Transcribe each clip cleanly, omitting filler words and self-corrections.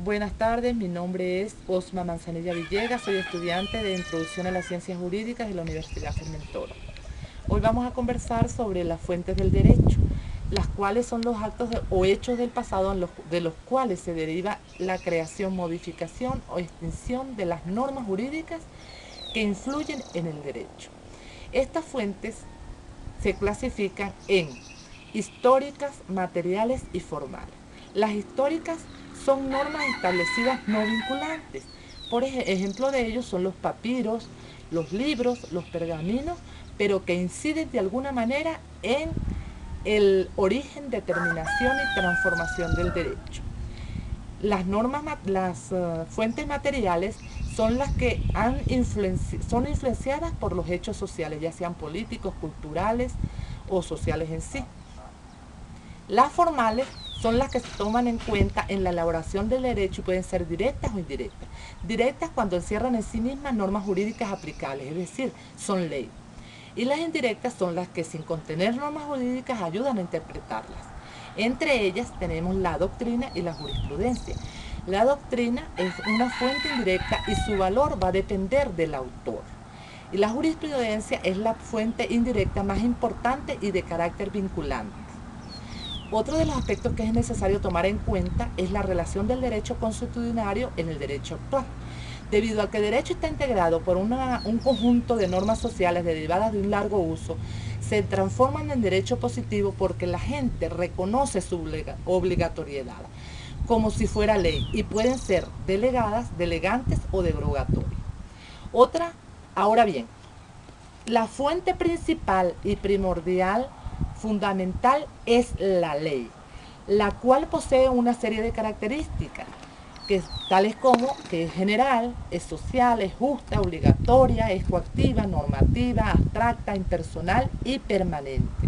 Buenas tardes, mi nombre es Osma Manzanilla Villegas, soy estudiante de Introducción a las Ciencias Jurídicas de la Universidad Fermín Toro. Hoy vamos a conversar sobre las fuentes del derecho, las cuales son los actos o hechos del pasado de los cuales se deriva la creación, modificación o extinción de las normas jurídicas que influyen en el derecho. Estas fuentes se clasifican en históricas, materiales y formales. Las históricas son normas establecidas no vinculantes. Por ejemplo de ellos son los papiros, los libros, los pergaminos, pero que inciden de alguna manera en el origen, determinación y transformación del derecho. Las fuentes materiales son las que son influenciadas por los hechos sociales, ya sean políticos, culturales o sociales en sí. Las formales son las que se toman en cuenta en la elaboración del derecho y pueden ser directas o indirectas. Directas cuando encierran en sí mismas normas jurídicas aplicables, es decir, son ley. Y las indirectas son las que sin contener normas jurídicas ayudan a interpretarlas. Entre ellas tenemos la doctrina y la jurisprudencia. La doctrina es una fuente indirecta y su valor va a depender del autor. Y la jurisprudencia es la fuente indirecta más importante y de carácter vinculante. Otro de los aspectos que es necesario tomar en cuenta es la relación del derecho consuetudinario en el derecho actual. Debido a que el derecho está integrado por un conjunto de normas sociales derivadas de un largo uso, se transforman en derecho positivo porque la gente reconoce su obligatoriedad, como si fuera ley, y pueden ser delegadas, delegantes o derogatorias. Ahora bien, la fuente principal y primordial, fundamental, es la ley, la cual posee una serie de características, tales como que es general, es social, es justa, obligatoria, es coactiva, normativa, abstracta, impersonal y permanente.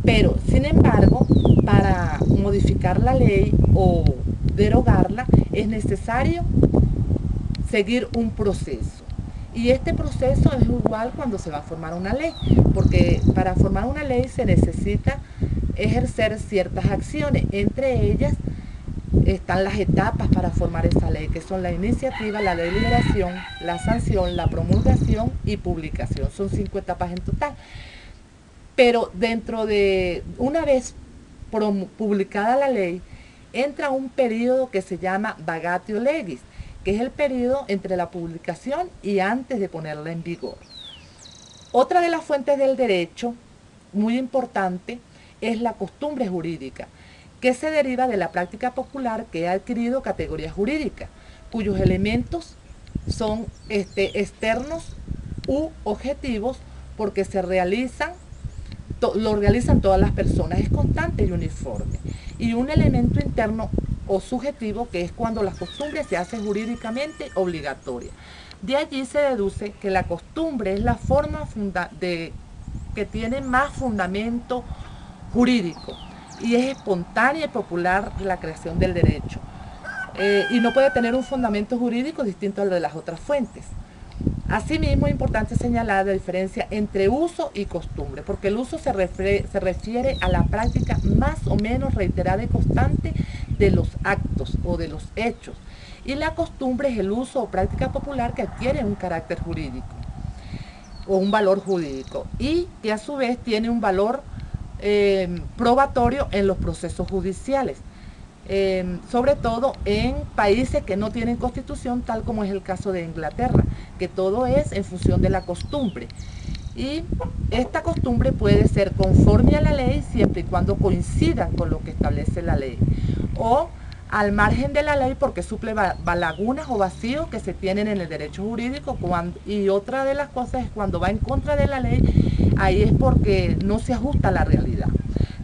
Pero, sin embargo, para modificar la ley o derogarla es necesario seguir un proceso. Y este proceso es igual cuando se va a formar una ley, porque para formar una ley se necesita ejercer ciertas acciones, entre ellas están las etapas para formar esa ley, que son la iniciativa, la deliberación, la sanción, la promulgación y publicación. Son 5 etapas en total. Pero dentro de, una vez publicada la ley, entra un periodo que se llama vagatio legis, que es el periodo entre la publicación y antes de ponerla en vigor. Otra de las fuentes del derecho, muy importante, es la costumbre jurídica, que se deriva de la práctica popular que ha adquirido categoría jurídica, cuyos elementos son externos u objetivos porque lo realizan todas las personas, es constante y uniforme. Y un elemento interno o subjetivo, que es cuando las costumbres se hacen jurídicamente obligatorias. De allí se deduce que la costumbre es la forma que tiene más fundamento jurídico y es espontánea y popular la creación del derecho. Y no puede tener un fundamento jurídico distinto al de las otras fuentes. Asimismo, es importante señalar la diferencia entre uso y costumbre, porque el uso se refiere a la práctica más o menos reiterada y constante de los actos o de los hechos, y la costumbre es el uso o práctica popular que adquiere un carácter jurídico o un valor jurídico y que a su vez tiene un valor probatorio en los procesos judiciales. Sobre todo en países que no tienen constitución, tal como es el caso de Inglaterra, que todo es en función de la costumbre. Y esta costumbre puede ser conforme a la ley siempre y cuando coincida con lo que establece la ley, o al margen de la ley porque suple lagunas o vacíos que se tienen en el derecho jurídico. Y otra de las cosas es cuando va en contra de la ley, ahí es porque no se ajusta a la realidad.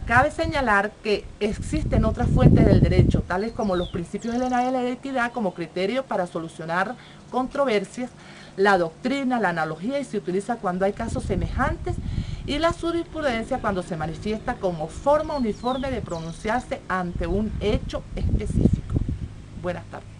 Cabe señalar que existen otras fuentes del derecho, tales como los principios de la ley y la equidad como criterio para solucionar controversias, la doctrina, la analogía, y se utiliza cuando hay casos semejantes, y la jurisprudencia cuando se manifiesta como forma uniforme de pronunciarse ante un hecho específico. Buenas tardes.